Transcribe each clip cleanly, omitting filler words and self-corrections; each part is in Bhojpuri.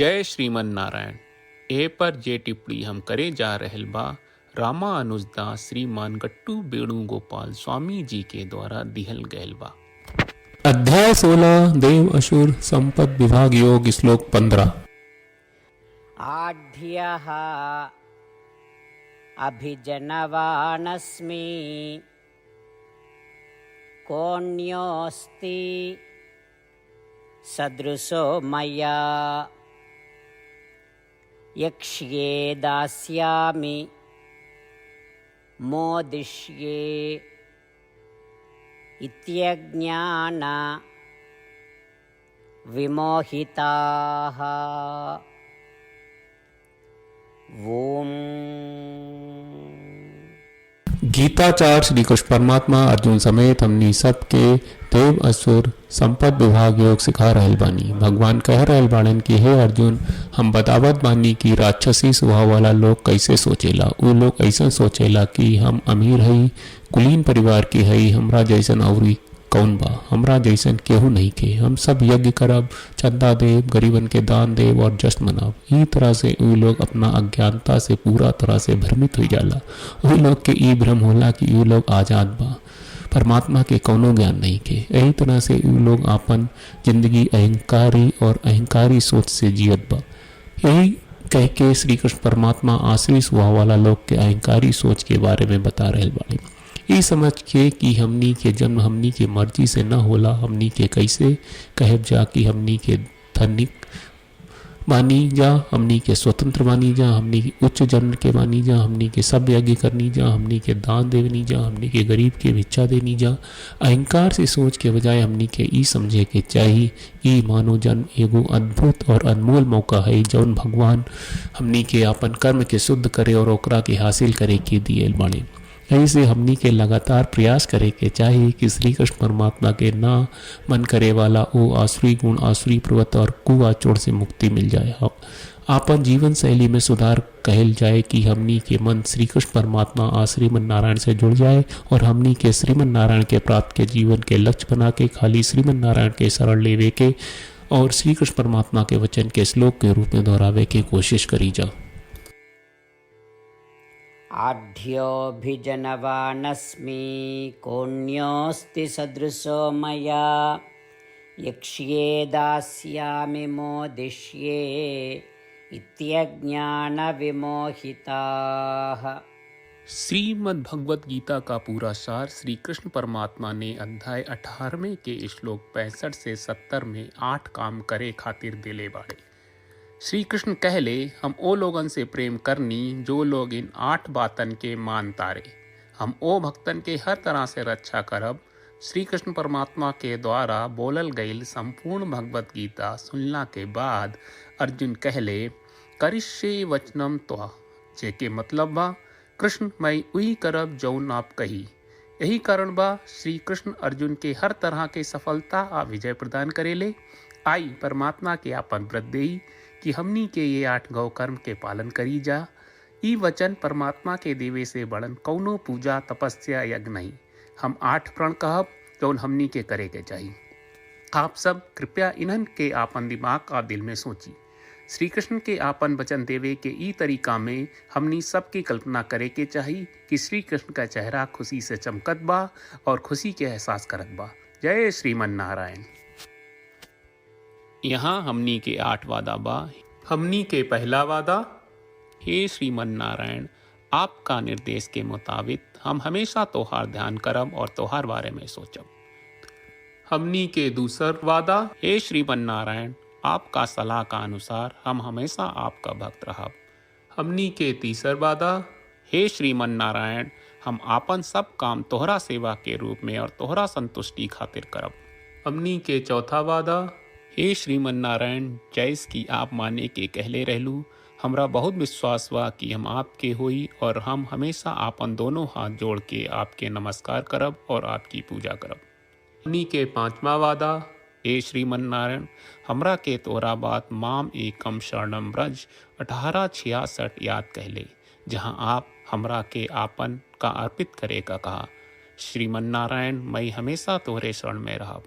जय श्रीमन नारायण। ए पर जे टिप्पणी हम करे जा रहल बा रामा अनुजदास श्रीमान गट्टू वेणुगोपाल स्वामी जी के द्वारा दिहल गयल बा। अध्याय 16 देव असुर संपद विभाग योग श्लोक 15। आढ्यः अभिजनवानस्मि कोऽन्योऽस्ति सदृशो मया यक्ष्ये दास्यामि मोदिष्ये इत्यज्ञान विमोहिताः। ओम। गीताचार्य श्री कृष्ण परमात्मा अर्जुन समेत हमनी सबके देव असुर संपद विभाग योग सिखा रहल बानी। भगवान कह रहल बाड़न कि हे अर्जुन, हम बतावत बानी कि राक्षसी स्वभाव वाला लोग कैसे सोचेला। उ लोग ऐसा सोचेला कि हम अमीर हई, कुलीन परिवार के हई, हमरा जैसन अउरी कौन बा, हमरा जैसन केहू नहीं के, हम सब यज्ञ करब, चंदा देव, गरीबन के दान देव और जश्न मनाब। ई तरह से उ लोग अपना अज्ञानता से पूरा तरह से भ्रमित हो जाला। उ लोग के ई भ्रम होला कि उ लोग आजाद बा, परमात्मा के कौनो ज्ञान नहीं के। यही तरह से उ लोग अपन जिंदगी अहंकारी सोच से जियत बा। यही कह के श्री कृष्ण परमात्मा आश्री स्वभाव वाला लोग के अहंकारी सोच के बारे में बता रहे बाड़े। ये समझ के कि हमनी के जन्म हमनी के मर्जी से न होला, हमनी के कैसे कहब जा कि हमनी के धनिक बानी जा, हमनी के स्वतंत्र बानी जा, हमनी के उच्च जन्म के बानी जा, हमनी के सब यज्ञ करनी जा, हमनी के दान देवनी जा, हमनी के गरीब के भिक्षा देनी जा। अहंकार से सोच के बजाय हमनी के ई समझे के चाहिए ई मानव जन्म एगो अद्भुत और अनमोल मौका है जौन भगवान हमनी के अपन कर्म के शुद्ध करे और ओकरा के हासिल करे के दिए बाड़े। ऐसे हमनी के लगातार प्रयास करे के चाहिए कि श्री कृष्ण परमात्मा के ना मन करे वाला वो आसुरी गुण, आसुरी प्रवृत्ति और कुआचोड़ से मुक्ति मिल जाए। आपन जीवन शैली में सुधार कहल जाए कि हमनी के मन श्री कृष्ण परमात्मा श्रीमन नारायण से जुड़ जाए और हमनी के श्रीमन नारायण के प्राप्त के जीवन के लक्ष्य बना के खाली श्रीमन नारायण के शरण लेवे के और श्री कृष्ण परमात्मा के वचन के श्लोक के रूप में दोहरावे के कोशिश करी जा। आढ्योऽभिजनवानस्मि कोऽन्योऽस्ति सदृशो मया यक्ष्ये दास्यामि मोदिष्ये इत्यज्ञान विमोहिताः। श्रीमद् भगवत गीता का पूरा सार श्री कृष्ण परमात्मा ने अध्याय 18वें के श्लोक 65 से 70 में 8 काम करे खातिर दिले बाड़े। श्री कृष्ण कहले, हम ओ लोगन से प्रेम करनी जो लोग इन 8 बातन के मान तारे। हम ओ भक्तन के हर तरह से रक्षा करब। श्री कृष्ण परमात्मा के द्वारा बोलल गईल संपूर्ण भगवत गीता सुनला के बाद अर्जुन कहले, करिष्ये वचनम त्वा, जेके मतलब बा कृष्ण मैं उही करब जौन आप कही। यही कारण बा श्री कृष्ण अर्जुन के हर तरह के सफलता आ विजय प्रदान करेले। आई परमात्मा के आपन व्रत देई कि हमनी के ये 8 गौ कर्म के पालन करी जा। ई वचन परमात्मा के देवे से बड़न कौनो पूजा तपस्या यज्ञ नहीं। हम 8 प्रण कहब जौन हमनी के करे के चाहिए। आप सब कृपया इन्हन के आपन दिमाग और दिल में सोची। श्री कृष्ण के आपन वचन देवे के ई तरीका में हमनी सबकी कल्पना करे के चाहिए कि श्री कृष्ण का चेहरा खुशी से चमकत बा और खुशी के एहसास करत बा। जय श्रीमन नारायण। यहाँ हमनी के 8 वादा बा। हमनी के पहला वादा, हे श्रीमन नारायण, आपका निर्देश के मुताबिक हम हमेशा तोहार ध्यान करब और तोहार बारे में सोचब। हमनी के दूसर वादा, हे श्रीमन नारायण, आपका सलाह का अनुसार हम हमेशा आपका भक्त रहब। हमनी के तीसर वादा, हे श्रीमन नारायण, हम आपन सब काम तोहरा सेवा के रूप में और तोहरा संतुष्टि खातिर करब। हमनी के चौथा वादा, हे श्रीमन नारायण, जैस की आप माने के कहले रहलू, हमरा बहुत विश्वास बा कि हम आपके होई और हम हमेशा आपन दोनों हाथ जोड़ के आपके नमस्कार करब और आपकी पूजा करब। हमनी के 5वां वादा, हे श्रीमन नारायण, हमरा के तोरा बात माम एकम शरणम ब्रज 1866 याद कहले, जहाँ आप हमरा के आपन का अर्पित करे का कहा। श्रीमन नारायण, मैं हमेशा तोहरे शरण में रहब।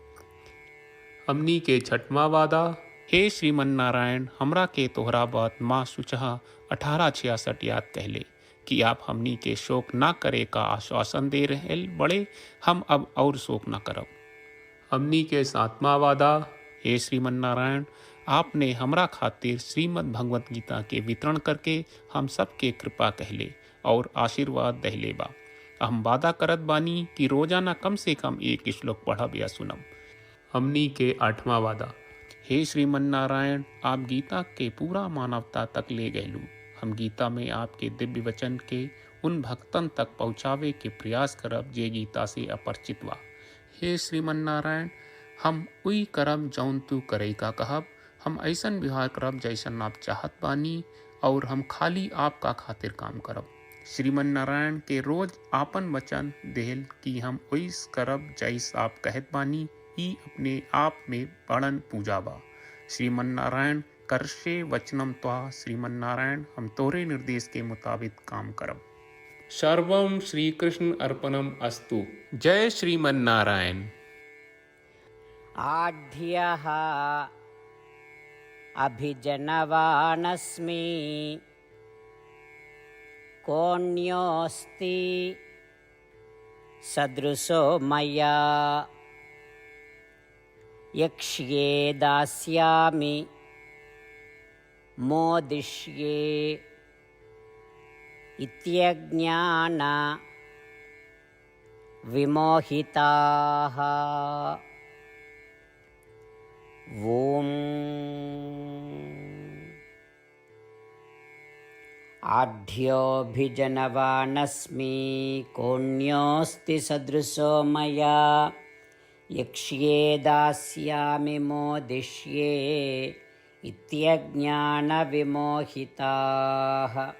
हमनी के 6वां वादा, हे श्रीमन्नारायण, हमरा के तोहरा बात माँ सुचहा 1866 याद कहले कि आप हमनी के शोक ना करे का आश्वासन दे रहे बड़े, हम अब और शोक ना करब। हमनी के सातवां वादा, हे श्रीमन्नारायण, आपने हमरा खातिर श्रीमद् भगवत गीता के वितरण करके हम सबके कृपा कहले और आशीर्वाद दहले बा। हम वादा करत बानी कि रोजाना कम से कम एक श्लोक पढ़ब या सुनब। हमनी के आठवां वादा, हे श्रीमन्नारायण, आप गीता के पूरा मानवता तक ले गयलू। हम गीता में आपके दिव्य वचन के उन भक्तन तक पहुँचावे के प्रयास करब जे गीता से अपरिचित बा। हे श्रीमन्नारायण, हम उई करब जौन तू करे का कहब। हम ऐसन व्यवहार करब जैसन आप चाहत बानी और हम खाली आपका खातिर काम करब। श्रीमन्नारायण के रोज आपन वचन देहल कि हम ओइस करब जैस आप कहत बानी, ई अपने आप में बड़न पूजा बा। श्रीमन्नारायण, करशे वचनम त्वा। श्रीमन्नारायण, हम तोरे निर्देश के मुताबिक काम करब। सर्वम श्री कृष्ण अर्पणम अस्तु। जय श्रीमन्नारायण। आढ्यः अभिजनवानस्मि, कोऽन्योऽस्ति सदृशो मया। यक्ष्ये दास्यामि मोदिष्ये इत्यज्ञान विमोहिताः। ॐ आढ्योऽभिजनवानस्मि, कोऽन्योऽस्ति सदृशो मया। यक्ष्ये दास्यामि मोदिष्ये इत्यज्ञानविमोहिताः।